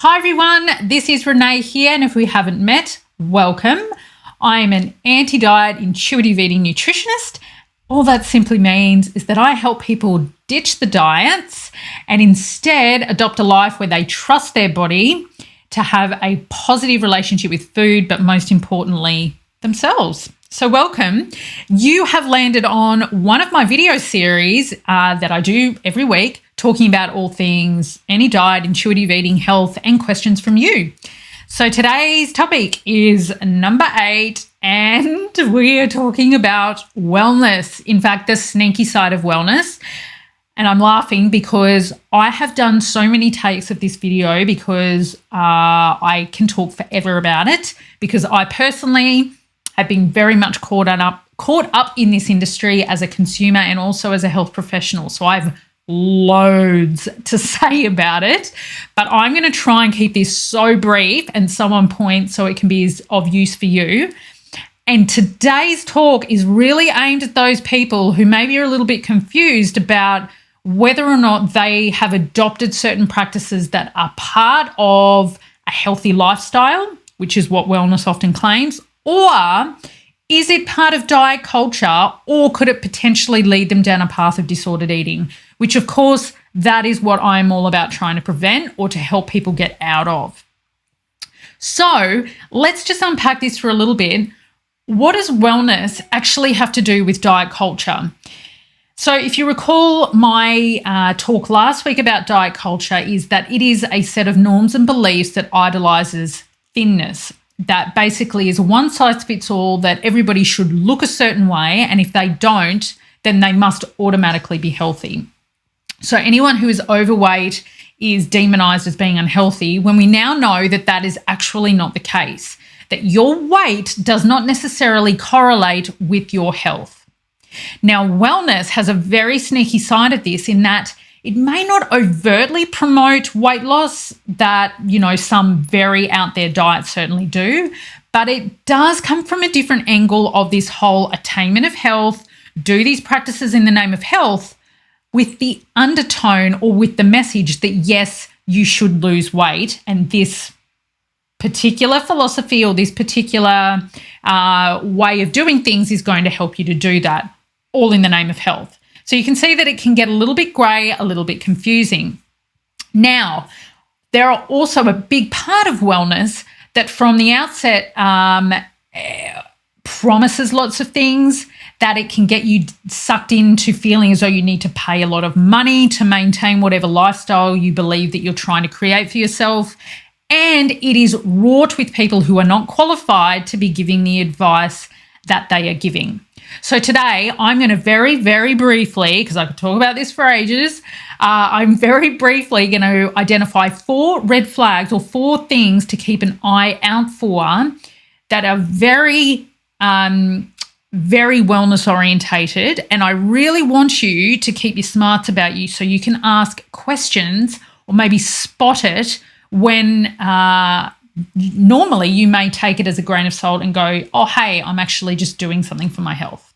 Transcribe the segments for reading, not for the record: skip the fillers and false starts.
Hi everyone, this is Renee here, and if we haven't met, welcome. I'm an anti-diet intuitive eating nutritionist. All that simply means is that I help people ditch the diets and instead adopt a life where they trust their body to have a positive relationship with food, but most importantly, themselves. So welcome. You have landed on one of my video series that I do every week, talking about all things any diet, intuitive eating, health, and questions from you. So today's topic is number 8, and we are talking about wellness. In fact, the sneaky side of wellness. And I'm laughing because I have done so many takes of this video because I can talk forever about it, because I personally have been very much caught up in this industry as a consumer and also as a health professional. So I've loads to say about it, but I'm going to try and keep this so brief and so on point so it can be of use for you. And today's talk is really aimed at those people who maybe are a little bit confused about whether or not they have adopted certain practices that are part of a healthy lifestyle, which is what wellness often claims, or is it part of diet culture, or could it potentially lead them down a path of disordered eating, which of course that is what I'm all about trying to prevent or to help people get out of. So let's just unpack this for a little bit. What does wellness actually have to do with diet culture? So if you recall my talk last week about diet culture, is that it is a set of norms and beliefs that idolizes thinness. That basically is a one size fits all, that everybody should look a certain way, and if they don't, then they must automatically be healthy. So anyone who is overweight is demonized as being unhealthy, when we now know that that is actually not the case, that your weight does not necessarily correlate with your health. Now, wellness has a very sneaky side of this in that it may not overtly promote weight loss that, some very out there diets certainly do, but it does come from a different angle of this whole attainment of health, do these practices in the name of health, with the undertone or with the message that, yes, you should lose weight, and this particular philosophy or this particular way of doing things is going to help you to do that, all in the name of health. So you can see that it can get a little bit grey, a little bit confusing. Now, there are also a big part of wellness that from the outset promises lots of things, that it can get you sucked into feeling as though you need to pay a lot of money to maintain whatever lifestyle you believe that you're trying to create for yourself. And it is wrought with people who are not qualified to be giving the advice that they are giving. So today I'm going to very, very briefly, because I could talk about this for ages, I'm very briefly going to identify 4 red flags or 4 things to keep an eye out for that are very, very wellness orientated. And I really want you to keep your smarts about you so you can ask questions or maybe spot it when normally you may take it as a grain of salt and go, oh, hey, I'm actually just doing something for my health.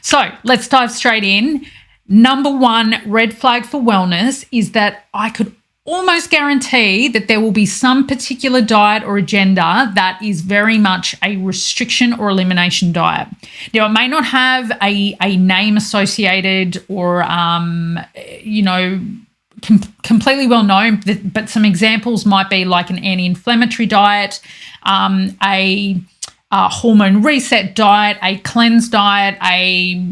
So let's dive straight in. Number 1 red flag for wellness is that I could almost guarantee that there will be some particular diet or agenda that is very much a restriction or elimination diet. Now, it may not have a name associated or, completely well known, but some examples might be like an anti-inflammatory diet, a hormone reset diet, a cleanse diet, a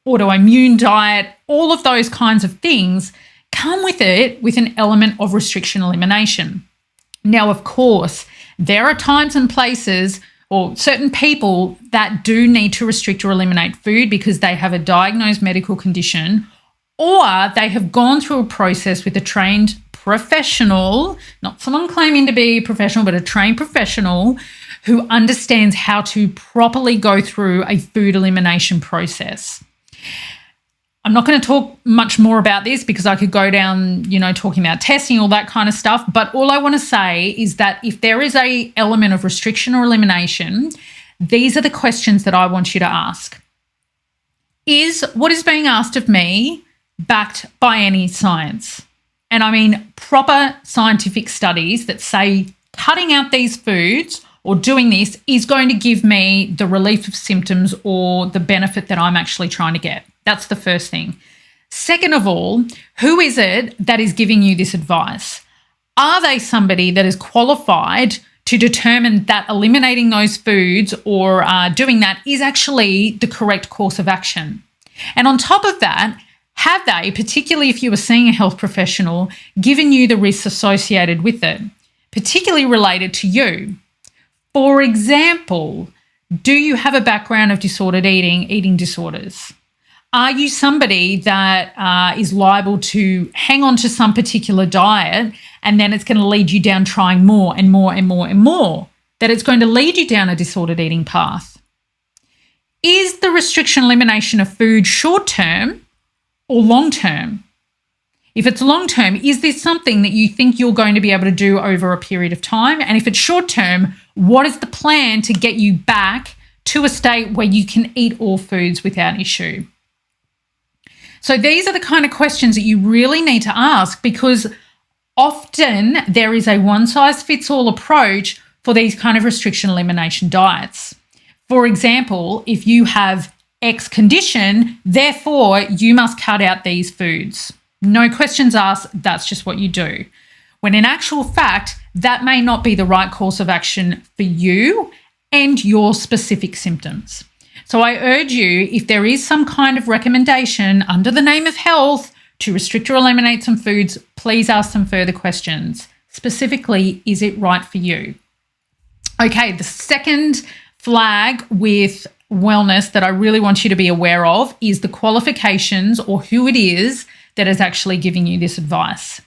autoimmune diet. All of those kinds of things come with it with an element of restriction elimination. Now, of course, there are times and places or certain people that do need to restrict or eliminate food because they have a diagnosed medical condition, or they have gone through a process with a trained professional, not someone claiming to be a professional, but a trained professional who understands how to properly go through a food elimination process. I'm not going to talk much more about this because I could go down, talking about testing, all that kind of stuff. But all I want to say is that if there is an element of restriction or elimination, these are the questions that I want you to ask. Is what is being asked of me backed by any science? And I mean proper scientific studies that say cutting out these foods or doing this is going to give me the relief of symptoms or the benefit that I'm actually trying to get. That's the first thing. Second of all, who is it that is giving you this advice? Are they somebody that is qualified to determine that eliminating those foods or doing that is actually the correct course of action? And on top of that, have they, particularly if you were seeing a health professional, given you the risks associated with it, particularly related to you? For example, do you have a background of disordered eating disorders? Are you somebody that is liable to hang on to some particular diet and then it's going to lead you down trying more and more and more and more, that it's going to lead you down a disordered eating path? Is the restriction elimination of food short-term or long-term? If it's long-term, is this something that you think you're going to be able to do over a period of time? And if it's short-term, what is the plan to get you back to a state where you can eat all foods without issue? So these are the kind of questions that you really need to ask, because often there is a one-size-fits-all approach for these kind of restriction elimination diets. For example, if you have X condition, therefore you must cut out these foods. No questions asked, that's just what you do. When in actual fact, that may not be the right course of action for you and your specific symptoms. So I urge you, if there is some kind of recommendation under the name of health to restrict or eliminate some foods, please ask some further questions. Specifically, is it right for you? Okay, the second flag with wellness that I really want you to be aware of is the qualifications or who it is that is actually giving you this advice.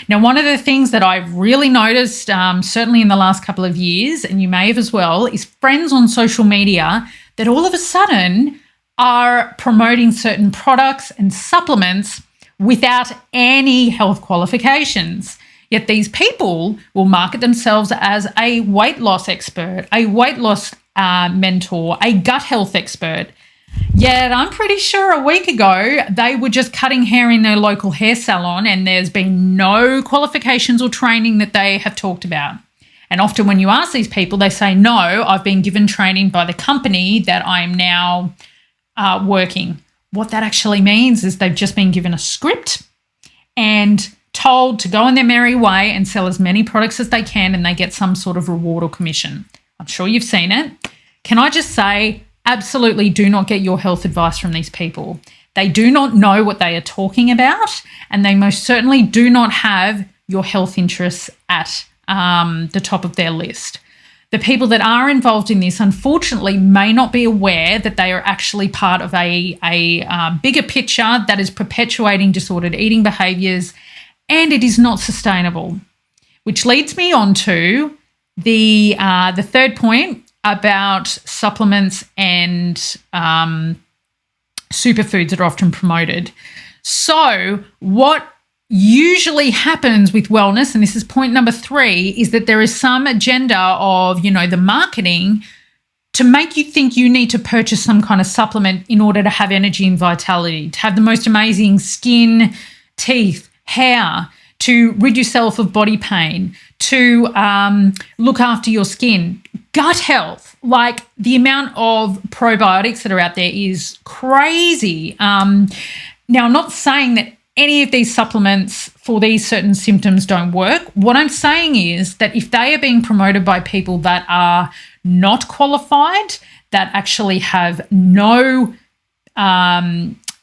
Now, one of the things that I've really noticed, certainly in the last couple of years, and you may have as well, is friends on social media that all of a sudden are promoting certain products and supplements without any health qualifications. Yet these people will market themselves as a weight loss expert, a weight loss mentor, a gut health expert. Yet I'm pretty sure a week ago they were just cutting hair in their local hair salon and there's been no qualifications or training that they have talked about. And often when you ask these people, they say, no, I've been given training by the company that I'm now working. What that actually means is they've just been given a script and told to go on their merry way and sell as many products as they can, and they get some sort of reward or commission. I'm sure you've seen it. Can I just say, absolutely do not get your health advice from these people. They do not know what they are talking about, and they most certainly do not have your health interests at the top of their list. The people that are involved in this, unfortunately, may not be aware that they are actually part of a bigger picture that is perpetuating disordered eating behaviours, and it is not sustainable. Which leads me on to the third point about supplements and superfoods that are often promoted. So what usually happens with wellness, and this is point number 3, is that there is some agenda of, the marketing to make you think you need to purchase some kind of supplement in order to have energy and vitality, to have the most amazing skin, teeth, hair, to rid yourself of body pain, to look after your skin, gut health. Like the amount of probiotics that are out there is crazy. Now, I'm not saying that any of these supplements for these certain symptoms don't work. What I'm saying is that if they are being promoted by people that are not qualified, that actually have no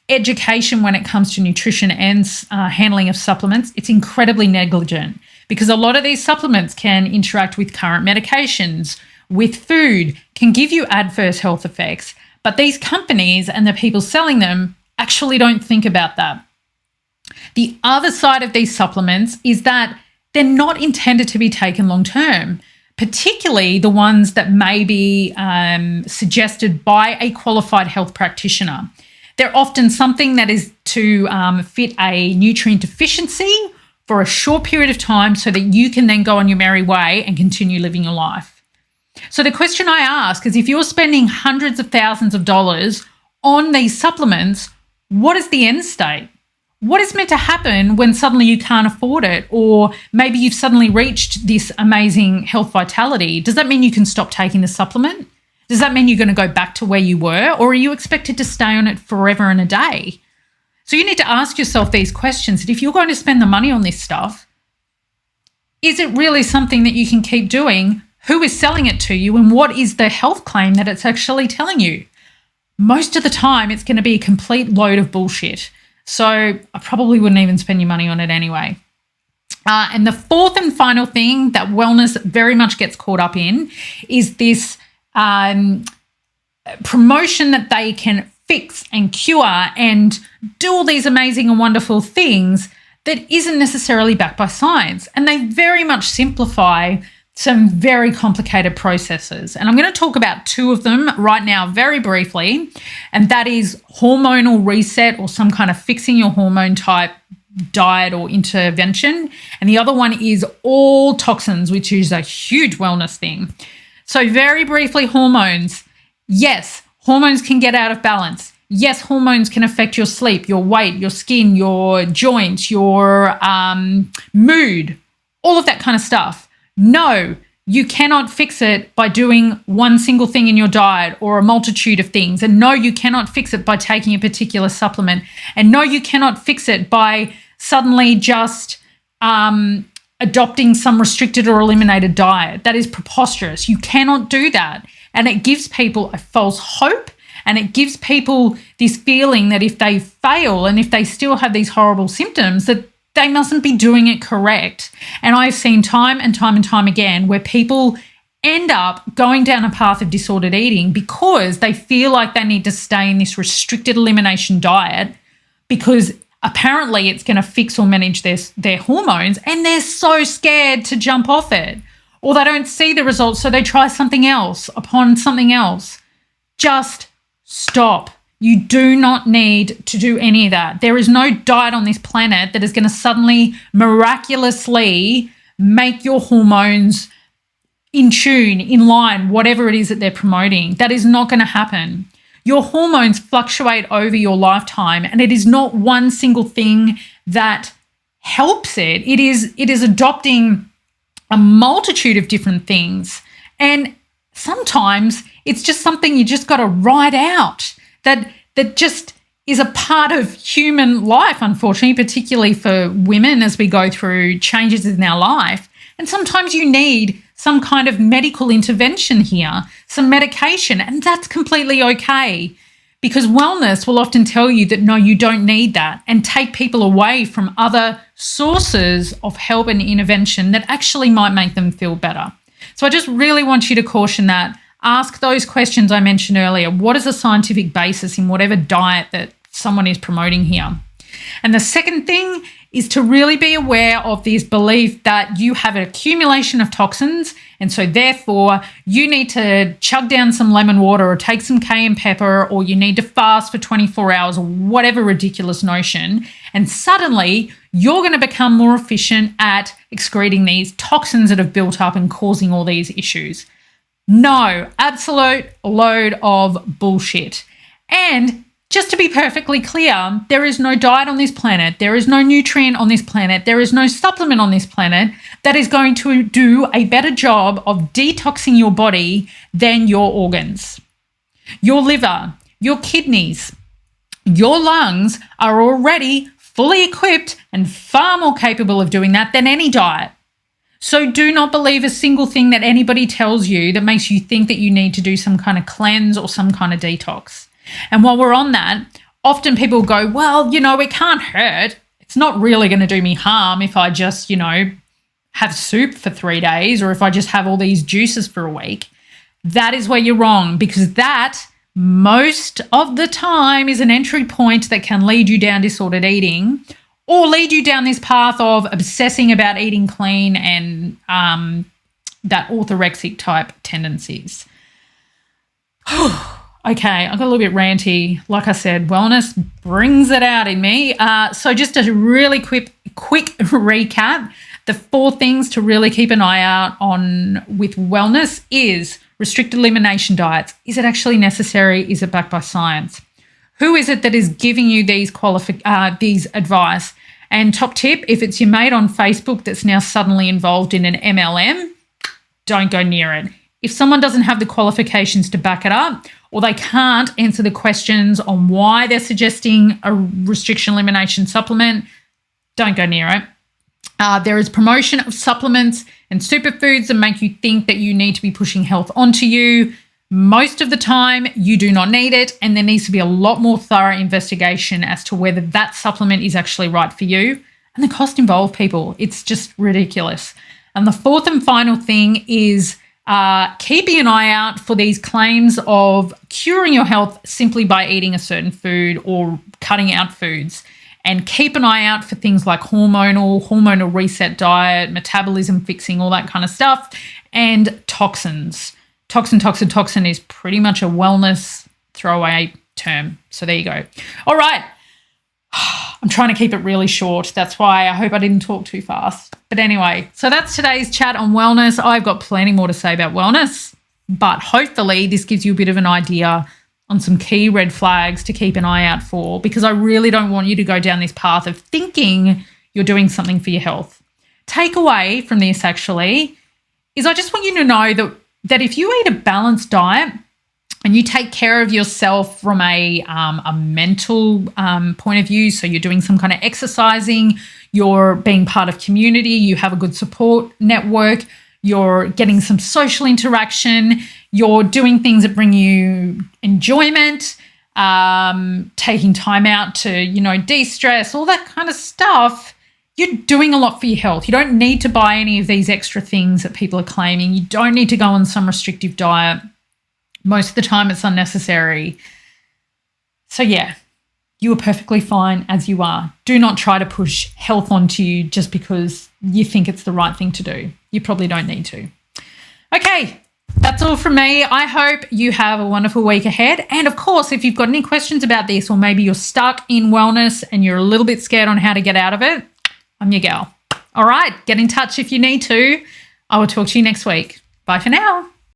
education when it comes to nutrition and handling of supplements, it's incredibly negligent, because a lot of these supplements can interact with current medications, with food, can give you adverse health effects. But these companies and the people selling them actually don't think about that. The other side of these supplements is that they're not intended to be taken long term, particularly the ones that may be suggested by a qualified health practitioner. They're often something that is to fit a nutrient deficiency for a short period of time so that you can then go on your merry way and continue living your life. So the question I ask is, if you're spending hundreds of thousands of dollars on these supplements, what is the end state? what is meant to happen when suddenly you can't afford it? Or maybe you've suddenly reached this amazing health vitality. Does that mean you can stop taking the supplement? Does that mean you're going to go back to where you were? Or are you expected to stay on it forever and a day? So you need to ask yourself these questions. That if you're going to spend the money on this stuff, is it really something that you can keep doing? Who is selling it to you? And what is the health claim that it's actually telling you? Most of the time, it's going to be a complete load of bullshit. So I probably wouldn't even spend your money on it anyway. And the fourth and final thing that wellness very much gets caught up in is this promotion that they can fix and cure and do all these amazing and wonderful things that isn't necessarily backed by science. And they very much simplify some very complicated processes. And I'm going to talk about two of them right now very briefly, and that is hormonal reset or some kind of fixing your hormone type diet or intervention. And the other one is all toxins, which is a huge wellness thing. So very briefly, hormones. Yes, hormones can get out of balance. Yes, hormones can affect your sleep, your weight, your skin, your joints, your mood, all of that kind of stuff. No, you cannot fix it by doing one single thing in your diet or a multitude of things. And no, you cannot fix it by taking a particular supplement. And no, you cannot fix it by suddenly just adopting some restricted or eliminated diet. That is preposterous. You cannot do that. And it gives people a false hope. And it gives people this feeling that if they fail and if they still have these horrible symptoms, that they mustn't be doing it correct. And I've seen time and time and time again where people end up going down a path of disordered eating because they feel like they need to stay in this restricted elimination diet because apparently it's going to fix or manage their hormones, and they're so scared to jump off it. Or they don't see the results, so they try something else upon something else. Just stop. You do not need to do any of that. There is no diet on this planet that is going to suddenly miraculously make your hormones in tune, in line, whatever it is that they're promoting. That is not going to happen. Your hormones fluctuate over your lifetime, and it is not one single thing that helps it. It is adopting a multitude of different things. And sometimes it's just something you just got to ride out. That just is a part of human life, unfortunately, particularly for women as we go through changes in our life. And sometimes you need some kind of medical intervention here, some medication, and that's completely okay, because wellness will often tell you that, no, you don't need that, and take people away from other sources of help and intervention that actually might make them feel better. So I just really want you to caution that. Ask those questions I mentioned earlier. What is the scientific basis in whatever diet that someone is promoting here? And the second thing is to really be aware of this belief that you have an accumulation of toxins, and so therefore you need to chug down some lemon water or take some cayenne pepper, or you need to fast for 24 hours or whatever ridiculous notion, and suddenly you're going to become more efficient at excreting these toxins that have built up and causing all these issues. No, absolute load of bullshit. And just to be perfectly clear, there is no diet on this planet, there is no nutrient on this planet, there is no supplement on this planet that is going to do a better job of detoxing your body than your organs. Your liver, your kidneys, your lungs are already fully equipped and far more capable of doing that than any diet. So do not believe a single thing that anybody tells you that makes you think that you need to do some kind of cleanse or some kind of detox. And while we're on that, often people go, well, it can't hurt. It's not really going to do me harm if I just, have soup for 3 days, or if I just have all these juices for a week. That is where you're wrong, because that most of the time is an entry point that can lead you down disordered eating, or lead you down this path of obsessing about eating clean and that orthorexic type tendencies. Okay, I got a little bit ranty. Like I said, wellness brings it out in me. So just a really quick recap, the 4 things to really keep an eye out on with wellness is restricted elimination diets. Is it actually necessary? Is it backed by science? Who is it that is giving you these advice? And top tip, if it's your mate on Facebook that's now suddenly involved in an MLM, don't go near it. If someone doesn't have the qualifications to back it up, or they can't answer the questions on why they're suggesting a restriction elimination supplement, don't go near it. There is promotion of supplements and superfoods that make you think that you need to be pushing health onto you. Most of the time, you do not need it, and there needs to be a lot more thorough investigation as to whether that supplement is actually right for you. And the cost involved, people, it's just ridiculous. And the fourth and final thing is keeping an eye out for these claims of curing your health simply by eating a certain food or cutting out foods. And keep an eye out for things like hormonal reset diet, metabolism fixing, all that kind of stuff, and toxins. Toxin is pretty much a wellness throwaway term. So there you go. All right. I'm trying to keep it really short. That's why I hope I didn't talk too fast. But anyway, so that's today's chat on wellness. I've got plenty more to say about wellness, but hopefully this gives you a bit of an idea on some key red flags to keep an eye out for, because I really don't want you to go down this path of thinking you're doing something for your health. Takeaway from this actually is I just want you to know that if you eat a balanced diet and you take care of yourself from a mental point of view, so you're doing some kind of exercising, you're being part of community, you have a good support network, you're getting some social interaction, you're doing things that bring you enjoyment, taking time out to, de-stress, all that kind of stuff, you're doing a lot for your health. You don't need to buy any of these extra things that people are claiming. You don't need to go on some restrictive diet. Most of the time it's unnecessary. So yeah, you are perfectly fine as you are. Do not try to push health onto you just because you think it's the right thing to do. You probably don't need to. Okay, that's all from me. I hope you have a wonderful week ahead. And of course, if you've got any questions about this, or maybe you're stuck in wellness and you're a little bit scared on how to get out of it, I'm your gal. All right, get in touch if you need to. I will talk to you next week. Bye for now.